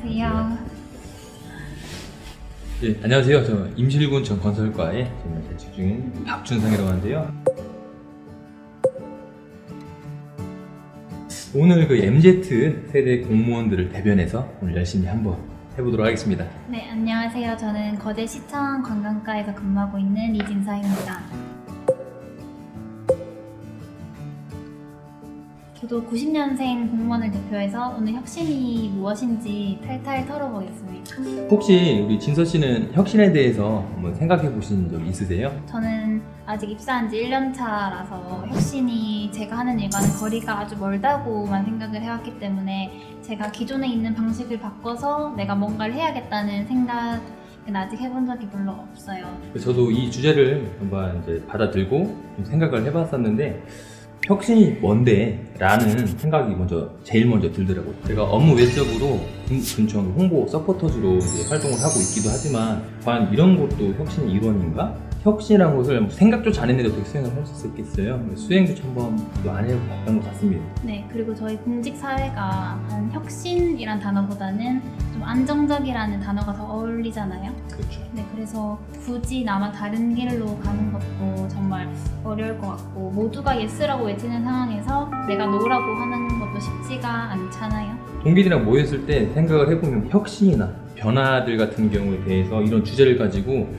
안녕하세요. 네, 안녕하세요. 저 임실군 전 건설과에 지금 재직 중인 박준상이라고 하는데요. 오늘 그 MZ 세대 공무원들을 대변해서 오늘 열심히 한번 해보도록 하겠습니다. 네, 안녕하세요. 저는 거제시청 관광과에서 근무하고 있는 이진서입니다. 저도 90년생 공무원을 대표해서 오늘 혁신이 무엇인지 탈탈 털어보겠습니다. 혹시 우리 진서 씨는 혁신에 대해서 한번 생각해 보신 적 있으세요? 저는 아직 입사한 지 1년 차라서 혁신이 제가 하는 일과는 거리가 아주 멀다고만 생각을 해왔기 때문에 제가 기존에 있는 방식을 바꿔서 내가 뭔가를 해야겠다는 생각은 아직 해본 적이 별로 없어요. 저도 이 주제를 한번 이제 받아들고 좀 생각을 해봤었는데 혁신이 뭔데? 라는 생각이 제일 먼저 들더라고요. 제가 업무 외적으로 근처 홍보 서포터즈로 이제 활동을 하고 있기도 하지만 과연 이런 것도 혁신의 일원인가? 혁신이라는 것을 생각조차 안 했는데 어떻게 수행을 할 수 있겠어요? 수행조차 한번 안 해봤던 것 같습니다. 네, 그리고 저희 공직사회가 한 혁신이란 단어보다는 좀 안정적이라는 단어가 더 어울리잖아요. 그렇죠. 네, 그래서 굳이 나만 다른 길로 가는 것도 정말 어려울 것 같고 모두가 예스라고 외치는 상황에서 내가 노라고 하는 것도 쉽지가 않잖아요. 동기들이랑 모였을 때 생각을 해보면 혁신이나 변화들 같은 경우에 대해서 이런 주제를 가지고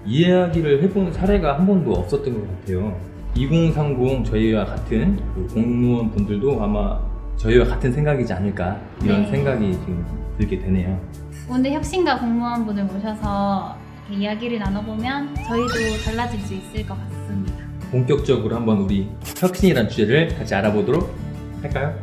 이야기를 해본 사례가 한 번도 없었던 것 같아요. 2030 저희와 같은 그 공무원 분들도 아마 저희와 같은 생각이지 않을까 이런 네. 생각이 지금 들게 되네요. 오늘 혁신가 공무원분을 모셔서 이렇게 이야기를 나눠보면 저희도 달라질 수 있을 것 같습니다. 본격적으로 한번 우리 혁신이라는 주제를 같이 알아보도록 할까요?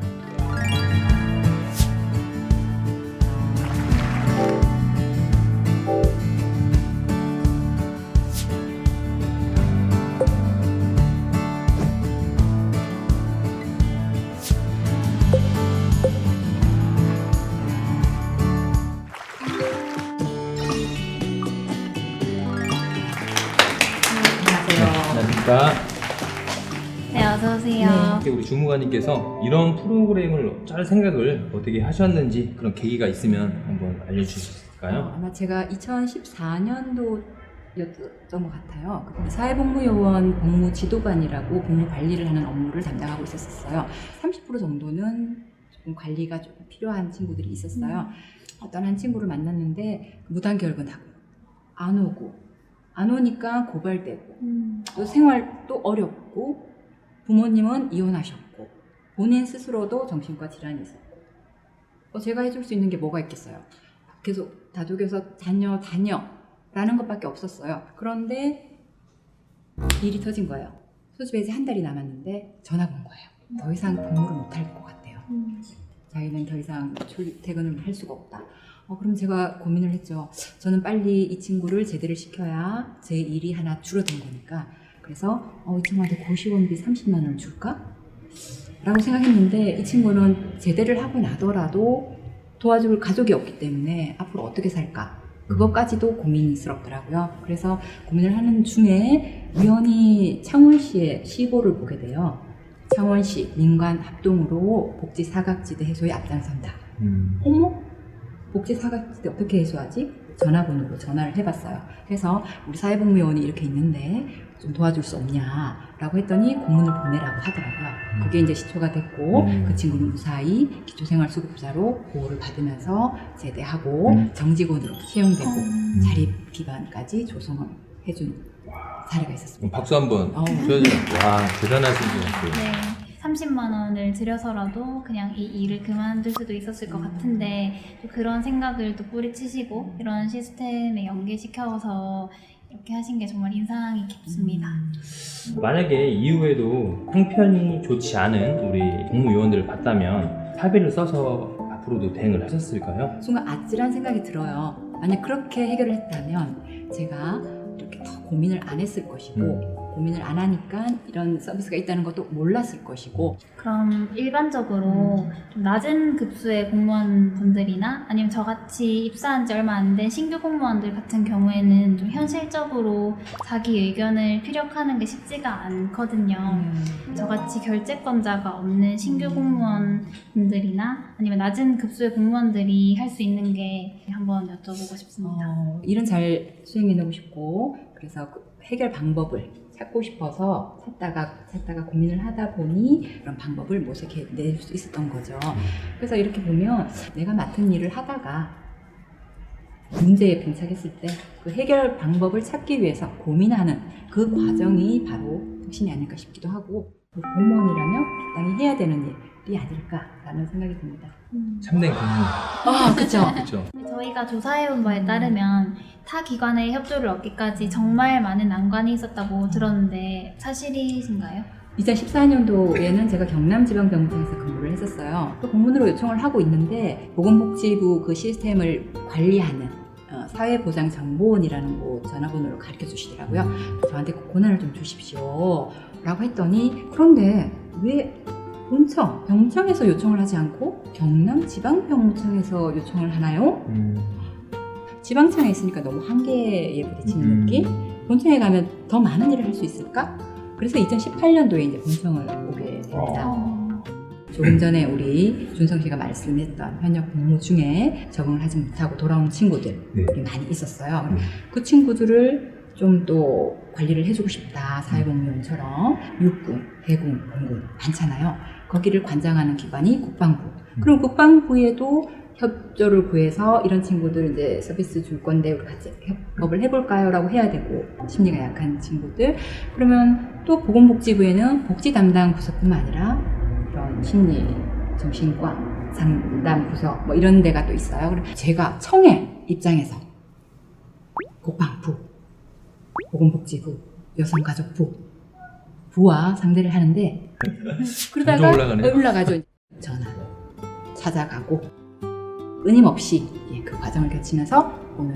안녕하십니까. 네, 어서오세요. 우리 주무관님께서 이런 프로그램을 짤 생각을 어떻게 하셨는지 그런 계기가 있으면 한번 알려주실 수 있을까요? 아마 제가 2014년도였던 것 같아요. 그때 사회복무요원 복무지도반이라고 복무관리를 하는 업무를 담당하고 있었어요. 30% 정도는 조금 관리가 조금 필요한 친구들이 있었어요. 어떤 한 친구를 만났는데 무단결근하고 안 오니까 고발되고 또 생활도 어렵고 부모님은 이혼하셨고 본인 스스로도 정신과 질환이 있었고 제가 해줄 수 있는 게 뭐가 있겠어요. 계속 다독여서 다녀 라는 것밖에 없었어요. 그런데 일이 터진 거예요. 소집해서 한 달이 남았는데 전화가 온 거예요. 더 이상 복무를 못할 것 같대요. 자기는 더 이상 퇴근을 할 수가 없다. 그럼 제가 고민을 했죠. 저는 빨리 이 친구를 제대를 시켜야 제 일이 하나 줄어든 거니까. 그래서 이 친구한테 고시원비 30만 원을 줄까? 라고 생각했는데 이 친구는 제대를 하고 나더라도 도와줄 가족이 없기 때문에 앞으로 어떻게 살까? 그것까지도 고민스럽더라고요. 그래서 고민을 하는 중에 우연히 창원시의 시고를 보게 돼요. 창원시 민관 합동으로 복지 사각지대 해소에 앞장선다. 어머? 복지 사각지대 어떻게 해소하지? 전화번호로 전화를 해봤어요. 그래서 우리 사회복무요원이 이렇게 있는데 좀 도와줄 수 없냐라고 했더니 공문을 보내라고 하더라고요. 그게 이제 시초가 됐고 그 친구는 무사히 기초생활수급자로 보호를 받으면서 제대하고 정직원으로 채용되고 자립 기반까지 조성을 해준 사례가 있었습니다. 박수 한번 쳐주세요. 와, 대단하신 것 같아요. 네, 30만 원을 들여서라도 그냥 이 일을 그만둘 수도 있었을 것 같은데 또 그런 생각을 또 뿌리치시고 이런 시스템에 연계시켜서 이렇게 하신 게 정말 인상이 깊습니다. 만약에 이후에도 형편이 좋지 않은 우리 공무요원들을 봤다면 사비를 써서 앞으로도 대응을 하셨을까요? 순간 아찔한 생각이 들어요. 만약 그렇게 해결을 했다면 제가 이렇게 더 고민을 안 했을 것이고 고민을 안 하니까 이런 서비스가 있다는 것도 몰랐을 것이고. 그럼 일반적으로 좀 낮은 급수의 공무원분들이나 아니면 저같이 입사한 지 얼마 안 된 신규 공무원들 같은 경우에는 좀 현실적으로 자기 의견을 피력하는 게 쉽지가 않거든요. 저같이 결재권자가 없는 신규 공무원분들이나 아니면 낮은 급수의 공무원들이 할 수 있는 게 한번 여쭤보고 싶습니다. 일은 잘 수행해내고 싶고, 그래서 그 해결 방법을 찾고 싶어서 찾다가 고민을 하다 보니 그런 방법을 모색해낼 수 있었던 거죠. 그래서 이렇게 보면 내가 맡은 일을 하다가 문제에 봉착했을 때 그 해결 방법을 찾기 위해서 고민하는 그 과정이 바로 혁신이 아닐까 싶기도 하고, 공무원이라면 마땅히 해야 되는 일이 아닐까라는 생각이 듭니다. 참된 공무원. 그렇죠. 그렇죠. 저희가 조사해온 바에 따르면 타 기관의 협조를 얻기까지 정말 많은 난관이 있었다고 들었는데 사실이신가요? 2014년도에는 제가 경남지방병원에서 근무를 했었어요. 또 공문으로 요청을 하고 있는데 보건복지부 그 시스템을 관리하는 사회보장정보원이라는 곳 전화번호를 가르쳐 주시더라고요. 저한테 그 권한을 좀 주십시오 라고 했더니, 그런데 왜 본청, 병청에서 요청을 하지 않고 경남지방병원청에서 요청을 하나요? 지방청에 있으니까 너무 한계에 부딪히는 느낌? 본청에 가면 더 많은 일을 할 수 있을까? 그래서 2018년도에 이제 본청을 오게 됩니다. 조금 전에 우리 준성 씨가 말씀했던 현역 복무 중에 적응을 하지 못하고 돌아온 친구들이 많이 있었어요. 그 친구들을 좀 또 관리를 해주고 싶다. 사회복무원처럼 육군, 해군, 공군 많잖아요. 거기를 관장하는 기관이 국방부. 그럼 국방부에도 협조를 구해서 이런 친구들 이제 서비스 줄 건데 우리 같이 협업을 해볼까요? 라고 해야 되고, 심리가 약한 친구들. 그러면 또 보건복지부에는 복지 담당 부서뿐만 아니라 이런 심리, 정신과, 상담 부서 뭐 이런 데가 또 있어요. 그럼 제가 청의 입장에서 국방부, 보건복지부, 여성가족부 부와 상대를 하는데 그러다가 올라가죠. 전화 찾아가고 끊임없이 그 과정을 거치면서 오늘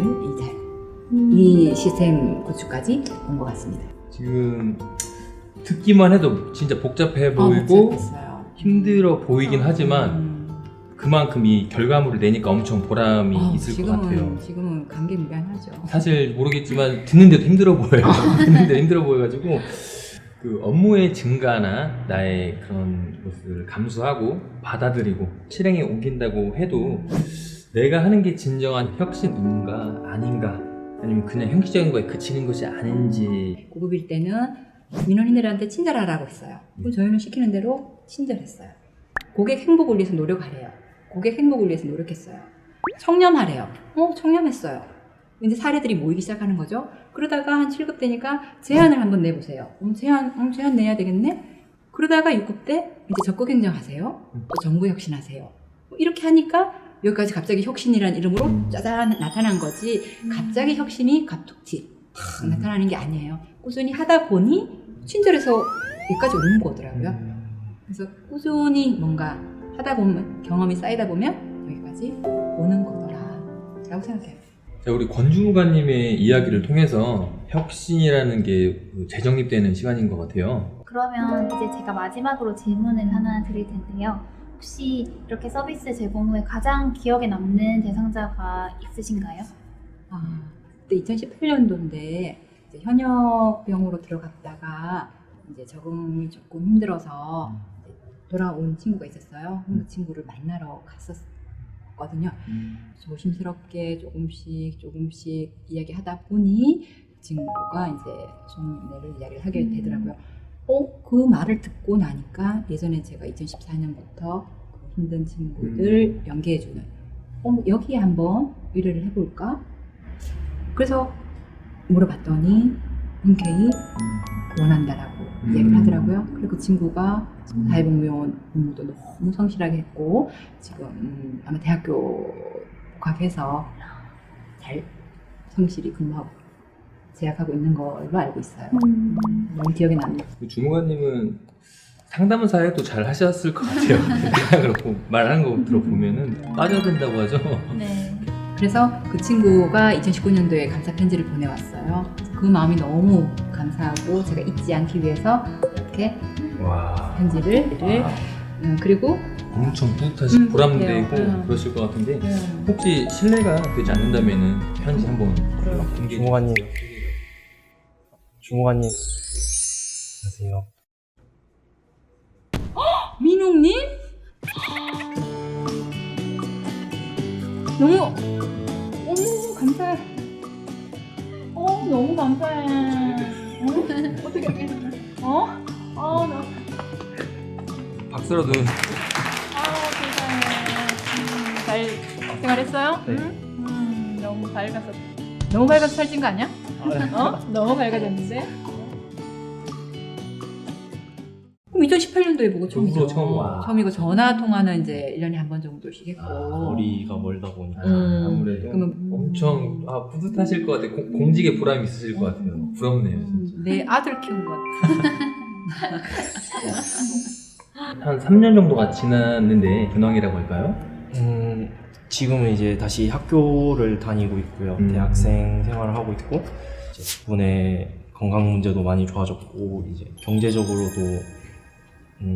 이 시스템 구축까지 온 것 같습니다. 지금 듣기만 해도 진짜 복잡해 보이고 힘들어 보이긴 하지만 그만큼 이 결과물을 내니까 엄청 보람이 있을 것 같아요. 지금은 감개무량하죠. 사실 모르겠지만 듣는데도 힘들어 보여요. 듣는데도 힘들어 보여가지고 그 업무의 증가나 나의 그런 것을 감수하고 받아들이고 실행에 옮긴다고 해도 내가 하는 게 진정한 혁신인가 아닌가, 아니면 그냥 형식적인 거에 그치는 것이 아닌지. 고급일 때는 민원인들한테 친절하라고 했어요. 그럼 저희는 시키는 대로 친절했어요. 고객 행복을 위해서 노력하래요. 고객 행복을 위해서 노력했어요. 청렴하래요. 청렴했어요. 이제 사례들이 모이기 시작하는 거죠. 그러다가 한 7급 되니까 제안을 한번 내보세요. 제안 내야 되겠네? 그러다가 6급 때 이제 적극 행정하세요. 또 정부 혁신하세요. 이렇게 하니까 여기까지 갑자기 혁신이라는 이름으로 짜잔 나타난 거지, 갑자기 혁신이 갑툭튀 나타나는 게 아니에요. 꾸준히 하다 보니 친절해서 여기까지 오는 거더라고요. 그래서 꾸준히 뭔가 하다 보면, 경험이 쌓이다 보면 여기까지 오는 거더라 라고 생각해요. 자, 우리 권주무관님의 이야기를 통해서 혁신이라는 게 재정립되는 시간인 것 같아요. 그러면 이제 제가 마지막으로 질문을 하나 드릴 텐데요. 혹시 이렇게 서비스 제공 후에 가장 기억에 남는 대상자가 있으신가요? 그때 2018년도인데 현역병으로 들어갔다가 이제 적응이 조금 힘들어서 돌아온 친구가 있었어요. 그 친구를 만나러 갔었거든요. 조심스럽게 조금씩 이야기하다 보니 그 친구가 이제 손해를 이야기를 하게 되더라고요. 그 말을 듣고 나니까 예전에 제가 2014년부터 그 힘든 친구들 연계해주는 여기에 한번 의뢰를 해볼까? 그래서 물어봤더니 흔쾌히 원한다라고 이야기를 하더라고요. 그리고 그 친구가 사회복무원 업무도 너무 성실하게 했고 지금 아마 대학교 복학해서 잘 성실히 근무하고 재학하고 있는 걸로 알고 있어요. 너무 기억에 남네요. 주무관님은 상담사에도 잘 하셨을 것 같아요. 그렇고 말하는 거 들어보면은 빠져든다고 하죠. 네. 그래서 그 친구가 2019년도에 감사 편지를 보내왔어요. 그 마음이 너무 감사하고 제가 잊지 않기 위해서 이렇게 와. 편지를 그리고 엄청 뿌듯하시고 보람되고 그래요. 그러실 것 같은데 혹시 실례가 되지 않는다면은 편지 한번 공개. 중호관님. 중호관님. 안녕하세요. 민웅님? 너무 감사해. 너무 감사해. 어떻게 나. 박수라도. 세상에. 잘 생활했어요? 네. 너무 밝아서. 너무 밝아서 살찐 거 아니야? 너무 밝아졌는데? 그럼 2018년도에 보고 처음이죠. 처음이고 전화 통화는 이제 1년에 한 번 정도씩 했고. 거리가 멀다 보니까. 아무래도 그러면 엄청 뿌듯하실 것 같아요. 공직에 보람이 있으실 것 같아요. 부럽네요, 진짜. 내 아들 키운 것 같아. 한 3년 정도가 지났는데 근황이라고 할까요? 지금은 이제 다시 학교를 다니고 있고요. 대학생 생활을 하고 있고, 이제 덕분에 건강 문제도 많이 좋아졌고, 이제 경제적으로도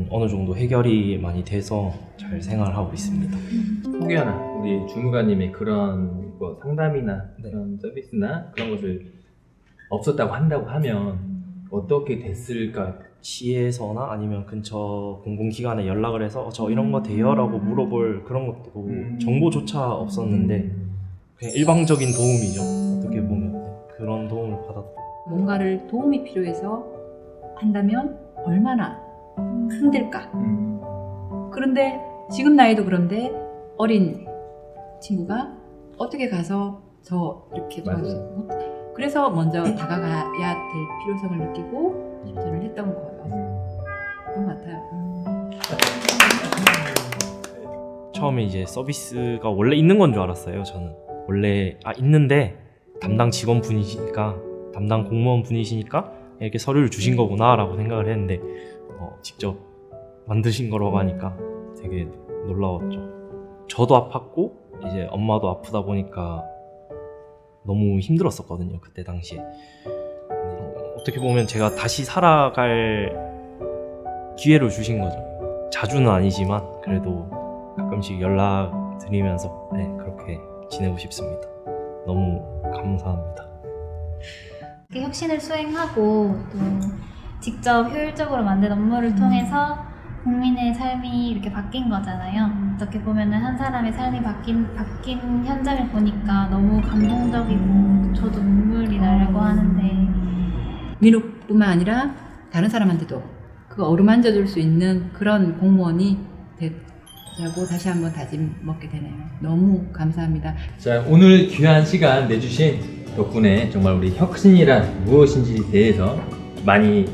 어느 정도 해결이 많이 돼서 잘 생활하고 있습니다. 혹여나 우리 주무관님의 그런 상담이나 네. 그런 서비스나 그런 것을 없었다고 한다고 하면 어떻게 됐을까? 시에서나 아니면 근처 공공기관에 연락을 해서 저 이런 거 돼요? 라고 물어볼 그런 것도 정보조차 없었는데 그냥 일방적인 도움이죠. 어떻게 보면 그런 도움을 받았다. 뭔가를 도움이 필요해서 한다면 얼마나 힘들까? 그런데 지금 나이도 그런데 어린 친구가 어떻게 가서 저 이렇게 도와주고 그래서 먼저 다가가야 될 필요성을 느끼고 실천을 했던 거예요. 그런 것 같아요. 처음에 이제 서비스가 원래 있는 건 줄 알았어요. 저는 원래 있는데 담당 직원분이시니까 담당 공무원분이시니까 이렇게 서류를 주신 거구나라고 생각을 했는데 직접 만드신 거라고 하니까 되게 놀라웠죠. 저도 아팠고 이제 엄마도 아프다 보니까 너무 힘들었었거든요. 그때 당시에. 어떻게 보면 제가 다시 살아갈 기회를 주신 거죠. 자주는 아니지만 그래도 가끔씩 연락 드리면서 그렇게 지내고 싶습니다. 너무 감사합니다. 이렇게 혁신을 수행하고 또 직접 효율적으로 만든 업무를 통해서 국민의 삶이 이렇게 바뀐 거잖아요. 어떻게 보면은 한 사람의 삶이 바뀐 현장을 보니까 너무 감동적이고 저도 눈물이 나려고 하는데 민욱뿐만 아니라 다른 사람한테도 그 어루만져 줄 수 있는 그런 공무원이 되자고 다시 한번 다짐 먹게 되네요. 너무 감사합니다. 자, 오늘 귀한 시간 내주신 덕분에 정말 우리 혁신이란 무엇인지에 대해서 많이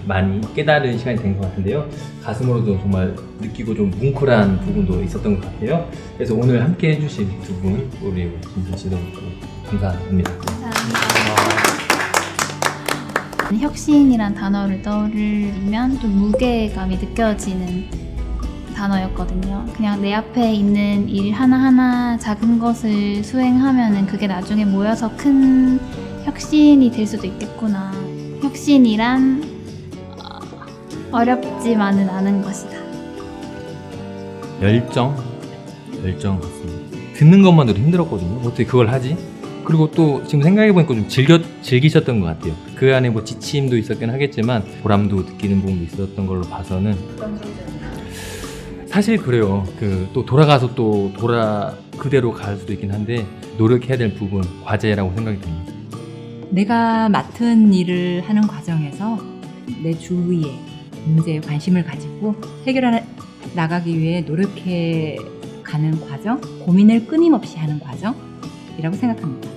깨달은 시간이 된 것 같은데요. 가슴으로도 정말 느끼고 좀 뭉클한 부분도 있었던 것 같아요. 그래서 오늘 함께 해주신 두 분, 우리 김진 씨도 감사합니다. 혁신이란 단어를 떠올리면 좀 무게감이 느껴지는 단어였거든요. 그냥 내 앞에 있는 일 하나하나 작은 것을 수행하면은 그게 나중에 모여서 큰 혁신이 될 수도 있겠구나. 혁신이란 어렵지만은 않은 것이다. 열정 같습니다. 듣는 것만으로도 힘들었거든요. 어떻게 그걸 하지? 그리고 또 지금 생각해보니까 좀 즐기셨던 것 같아요. 그 안에 뭐 지침도 있었긴 하겠지만 보람도 느끼는 부분도 있었던 걸로 봐서는 사실 그래요. 또 돌아가서 그대로 갈 수도 있긴 한데 노력해야 될 부분, 과제라고 생각이 듭니다. 내가 맡은 일을 하는 과정에서 내 주위에 문제에 관심을 가지고 해결해 나가기 위해 노력해 가는 과정, 고민을 끊임없이 하는 과정이라고 생각합니다.